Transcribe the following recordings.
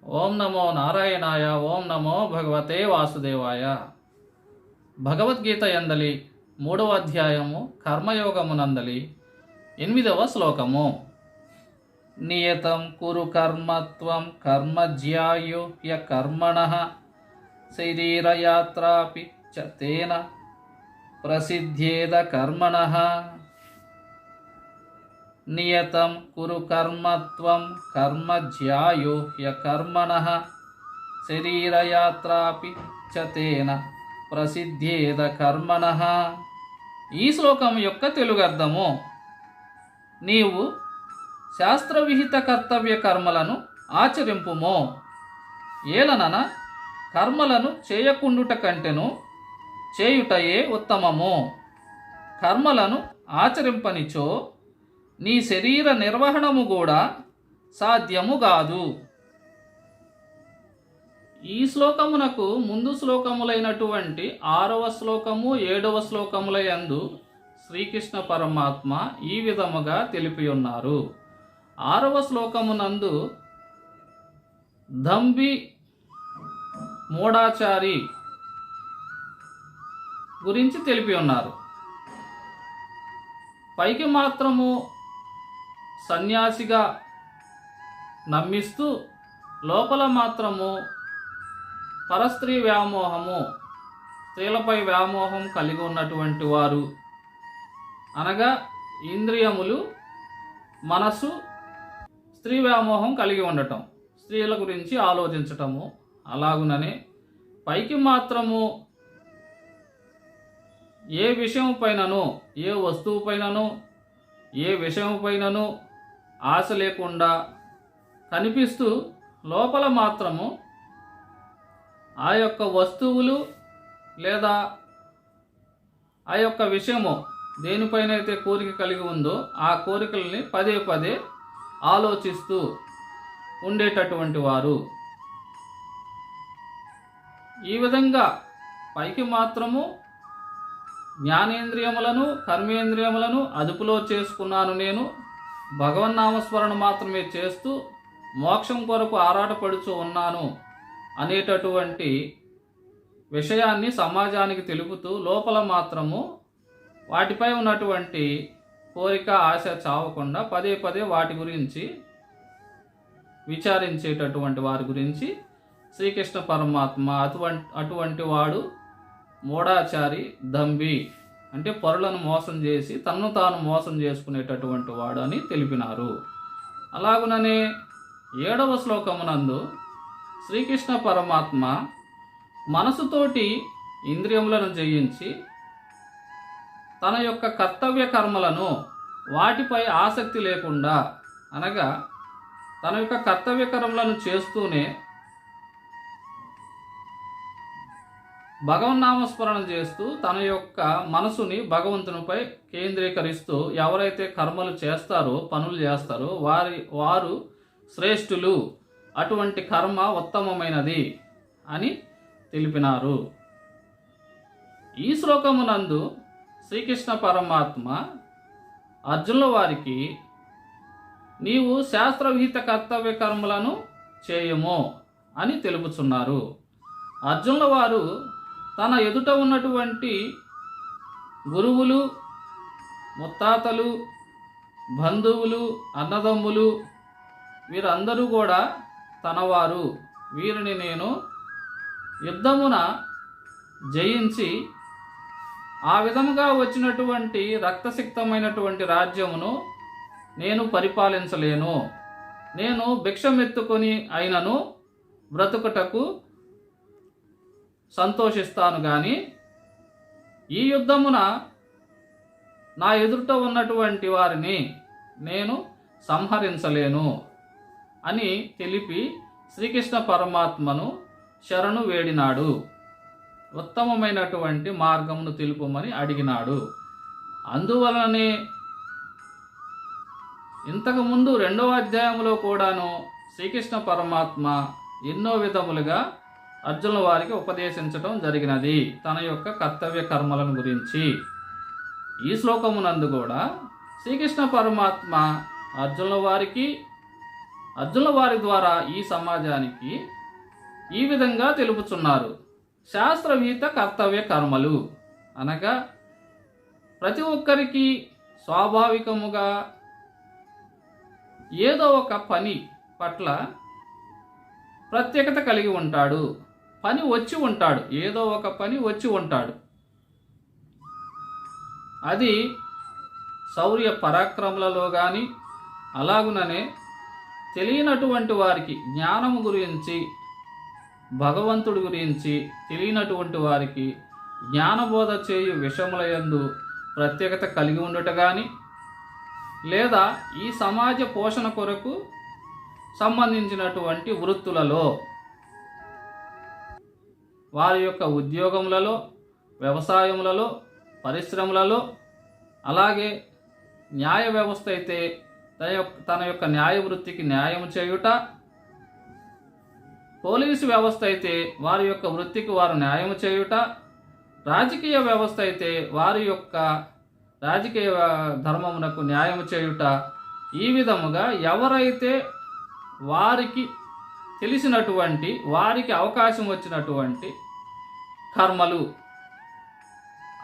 ఓం నమో నారాయణాయ. ఓం నమో భగవతే వాసుదేవాయ. భగవద్గీత యందలి 3వ అధ్యాయము కర్మయోగమునందలి 8వ శ్లోకము. నియతం కురు కర్మత్వం కర్మజ్యాయు య కర్మణః శరీరయాత్రాపి చ తేన ప్రసిద్ధ్యేద కర్మణః. నియతం కురు కర్మత్వం కర్మజ్యాయు య కర్మణః శరీరయాత్రాపి చ తేన ప్రసిద్ధ్యేద కర్మణః. ఈ శ్లోకం యొక్క తెలుగు అర్థము: నీవు శాస్త్రవిహిత కర్తవ్య కర్మలను ఆచరింపుమో, ఏలనన కర్మలను చేయకుండుట కంటెను చేయుటయే ఉత్తమము. కర్మలను ఆచరింపనిచో నీ శరీర నిర్వహణము కూడా సాధ్యము కాదు. ఈ శ్లోకమునకు ముందు శ్లోకములైనటువంటి 6వ శ్లోకము 7వ శ్లోకముల యందు శ్రీకృష్ణ పరమాత్మ ఈ విధముగా తెలిపి ఉన్నారు. 6వ శ్లోకమునందు దంభి మూఢాచారి గురించి తెలిపి ఉన్నారు. పైకి మాత్రము సన్యాసిగా నమ్మిస్తూ లోపల మాత్రము పరస్త్రీ వ్యామోహము, స్త్రీలపై వ్యామోహం కలిగి ఉన్నటువంటి వారు, అనగా ఇంద్రియములు, మనసు స్త్రీ వ్యామోహం కలిగి ఉండటం, స్త్రీల గురించి ఆలోచించటము. అలాగుననే పైకి మాత్రము ఏ విషయం పైనను, ఏ వస్తువు పైనను, ఏ విషయం పైనను ఆశ లేకుండా కనిపిస్తూ లోపల మాత్రము ఆ యొక్క వస్తువులు లేదా ఆ యొక్క విషయము దేనిపైనైతే కోరిక కలిగి ఉందో ఆ కోరికల్ని పదే పదే ఆలోచిస్తూ ఉండేటటువంటి వారు. ఈ విధంగా పైకి మాత్రము జ్ఞానేంద్రియములను కర్మేంద్రియములను అదుపులో చేసుకున్నాను, నేను భగవన్నామస్మరణ మాత్రమే చేస్తూ మోక్షం కొరకు ఆరాటపడుచు ఉన్నాను అనేటటువంటి విషయాన్ని సమాజానికి తెలుపుతూ లోపల మాత్రము వాటిపై ఉన్నటువంటి కోరిక ఆశ చావకుండా పదే పదే వాటి గురించి విచారించేటటువంటి వారి గురించి శ్రీకృష్ణ పరమాత్మ అటువంటి వాడు మూఢాచారి, దంభి అంటే పరులను మోసం చేసి తన్ను తాను మోసం చేసుకునేటటువంటి వాడు అని తెలిపినారు. అలాగుననే 7వ శ్లోకమునందు శ్రీకృష్ణ పరమాత్మ మనసుతోటి ఇంద్రియములను జయించి తన యొక్క కర్తవ్య కర్మలను వాటిపై ఆసక్తి లేకుండా, అనగా తన యొక్క కర్తవ్య కర్మలను చేస్తూనే భగవన్నామస్మరణ చేస్తూ తన యొక్క మనసుని భగవంతునిపై కేంద్రీకరిస్తూ ఎవరైతే కర్మలు చేస్తారో, పనులు చేస్తారో వారు శ్రేష్ఠులు, అటువంటి కర్మ ఉత్తమమైనది అని తెలిపినారు. ఈ శ్లోకమునందు శ్రీకృష్ణ పరమాత్మ అర్జునుల వారికి నీవు శాస్త్రవిహిత కర్తవ్య కర్మలను చేయము అని తెలుపుచున్నారు. అర్జునుల వారు తన ఎదుట ఉన్నటువంటి గురువులు, ముత్తాతలు, బంధువులు, అన్నదమ్ములు వీరందరూ కూడా తనవారు, వీరిని నేను యుద్ధమున జయించి ఆ విధముగా వచ్చినటువంటి రక్తసిక్తమైనటువంటి రాజ్యమును నేను పరిపాలించలేను, నేను భిక్షమెత్తుకొని అయినను బ్రతుకుటకు సంతోషిస్తాను, కానీ ఈ యుద్ధమున నా ఎదుట ఉన్నటువంటి వారిని నేను సంహరించలేను అని తెలిపి శ్రీకృష్ణ పరమాత్మను శరణు వేడినాడు. ఉత్తమమైనటువంటి మార్గమును తెలుపమని అడిగినాడు. అందువలనే ఇంతకుముందు 2వ అధ్యాయంలో కూడాను శ్రీకృష్ణ పరమాత్మ ఎన్నో విధములుగా అర్జునుల వారికి ఉపదేశించడం జరిగినది తన యొక్క కర్తవ్య కర్మలను గురించి. ఈ శ్లోకమునందు కూడా శ్రీకృష్ణ పరమాత్మ అర్జునుల వారికి అర్జునుల వారి ద్వారా ఈ సమాజానికి ఈ విధంగా తెలుపుచున్నారు. శాస్త్రవిహిత కర్తవ్య కర్మలు అనగా ప్రతి ఒక్కరికి స్వాభావికముగా ఏదో ఒక పని పట్ల ప్రత్యేకత కలిగి ఉంటాడు. పని వచ్చి ఉంటాడు, ఏదో ఒక పని వచ్చి ఉంటాడు. అది శౌర్య పరాక్రమాలలో కానీ, అలాగుననే తెలియనటువంటి వారికి జ్ఞానము గురించి, భగవంతుడి గురించి తెలియనటువంటి వారికి జ్ఞానబోధ చేయు విషయముల యందు ప్రత్యేకత కలిగి ఉండుట కానీ, లేదా ఈ సమాజ పోషణ కొరకు సంబంధించినటువంటి వృత్తులలో, వారి యొక్క ఉద్యోగములలో, వ్యవసాయములలో, పరిశ్రమలలో, అలాగే న్యాయ వ్యవస్థ అయితే తన యొక్క న్యాయ వృత్తికి న్యాయం చేయుట, పోలీసు వ్యవస్థ అయితే వారి యొక్క వృత్తికి వారు న్యాయం చేయుట, రాజకీయ వ్యవస్థ అయితే వారి యొక్క రాజకీయ ధర్మమునకు న్యాయం చేయుట, ఈ విధముగా ఎవరైతే వారికి తెలిసినటువంటి, వారికి అవకాశం వచ్చినటువంటి కర్మలు,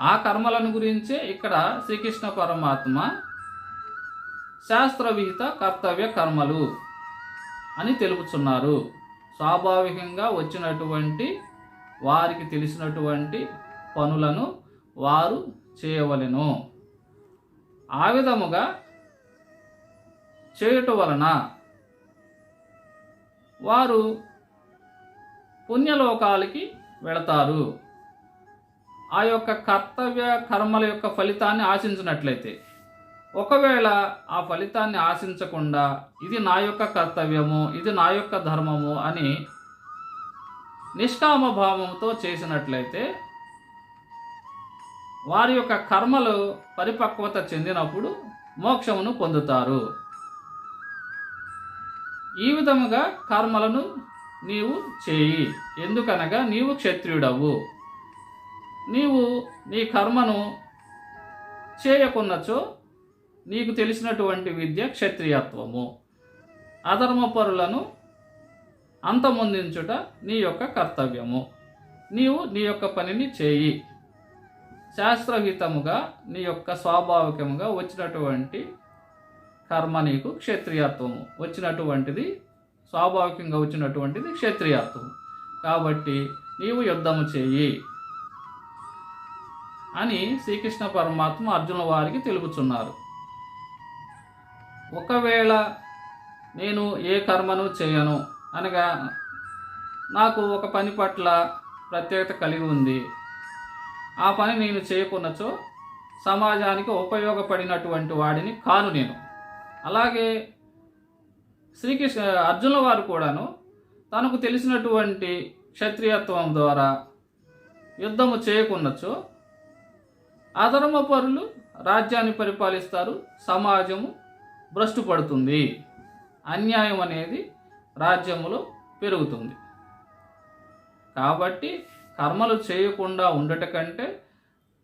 ఆ కర్మలను గురించే ఇక్కడ శ్రీకృష్ణ పరమాత్మ శాస్త్రవిహిత కర్తవ్య కర్మలు అని తెలుపుతున్నారు. స్వాభావికంగా వచ్చినటువంటి, వారికి తెలిసినటువంటి పనులను వారు చేయవలెను. ఆ విధముగా చేయుట వలన వారు పుణ్యలోకాలకి వెళతారు. ఆ యొక్క కర్తవ్య కర్మల యొక్క ఫలితాన్ని ఆశించినట్లయితే, ఒకవేళ ఆ ఫలితాన్ని ఆశించకుండా ఇది నా యొక్క కర్తవ్యము, ఇది నా యొక్క ధర్మము అని నిష్కామ భావంతో చేసినట్లయితే, వారి యొక్క కర్మలు పరిపక్వత చెందినప్పుడు మోక్షమును పొందుతారు. ఈ విధముగా కర్మలను నీవు చేయి. ఎందుకనగా నీవు క్షత్రియుడవు. నీవు నీ కర్మను చేయకున్నచో నీకు తెలిసినటువంటి విద్య క్షత్రియత్వము. అధర్మపరులను అంతమొందించుట నీ యొక్క కర్తవ్యము. నీవు నీ యొక్క పనిని చేయి. శాస్త్రహితముగా నీ యొక్క స్వాభావికముగా వచ్చినటువంటి కర్మ నీకు క్షత్రియత్వము వచ్చినటువంటిది, స్వాభావికంగా వచ్చినటువంటిది క్షత్రియత్వము. కాబట్టి నీవు యుద్ధము చేయి అని శ్రీకృష్ణ పరమాత్మ అర్జునుల వారికి తెలుపుచున్నారు. ఒకవేళ నేను ఏ కర్మను చేయను అనగా, నాకు ఒక పని పట్ల ప్రత్యేకత కలిగి ఉంది, ఆ పని నేను చేయకున్నచో సమాజానికి ఉపయోగపడినటువంటి వాడిని కాను నేను. అలాగే అర్జునుల వారు కూడాను తనకు తెలిసినటువంటి క్షత్రియత్వం ద్వారా యుద్ధము చేయకున్నచో అధర్మపరులు రాజ్యాన్ని పరిపాలిస్తారు, సమాజము భ్రష్టు పడుతుంది, అన్యాయం అనేది రాజ్యములో పెరుగుతుంది. కాబట్టి కర్మలు చేయకుండా ఉండట కంటే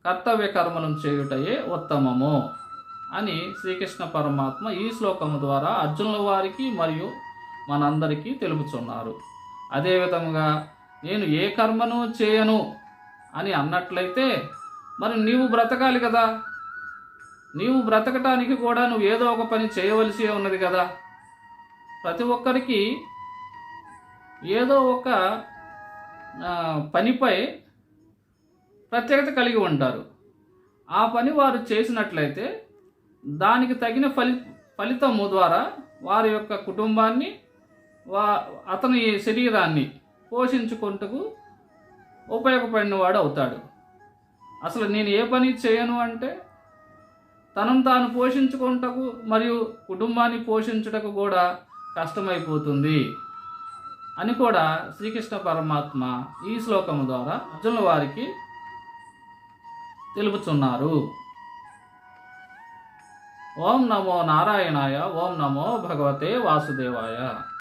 కర్తవ్య కర్మలను చేయుటయే ఉత్తమము అని శ్రీకృష్ణ పరమాత్మ ఈ శ్లోకము ద్వారా అర్జునుల వారికి మరియు మనందరికీ తెలుపుచున్నారు. అదేవిధంగా నేను ఏ కర్మను చేయను అని అన్నట్లయితే మరి నీవు బ్రతకాలి కదా. నీవు బ్రతకటానికి కూడా నువ్వు ఏదో ఒక పని చేయవలసి ఉన్నది కదా. ప్రతి ఒక్కరికి ఏదో ఒక పనిపై ప్రత్యేకత కలిగి ఉంటారు. ఆ పని వారు చేసినట్లయితే దానికి తగిన ఫలితము ద్వారా వారి యొక్క కుటుంబాన్ని, అతని శరీరాన్ని పోషించుకుంటూ ఉపయోగపడిన వాడు అవుతాడు. అసలు నేను ఏ పని చేయను అంటే తనను తాను పోషించుకుంటకు మరియు కుటుంబాన్ని పోషించుటకు కూడా కష్టమైపోతుంది అని కూడా శ్రీకృష్ణ పరమాత్మ ఈ శ్లోకము ద్వారా అర్జునుల వారికి తెలుపుచున్నారు. ఓం నమో నారాయణాయ. ఓం నమో భగవతే వాసుదేవాయ.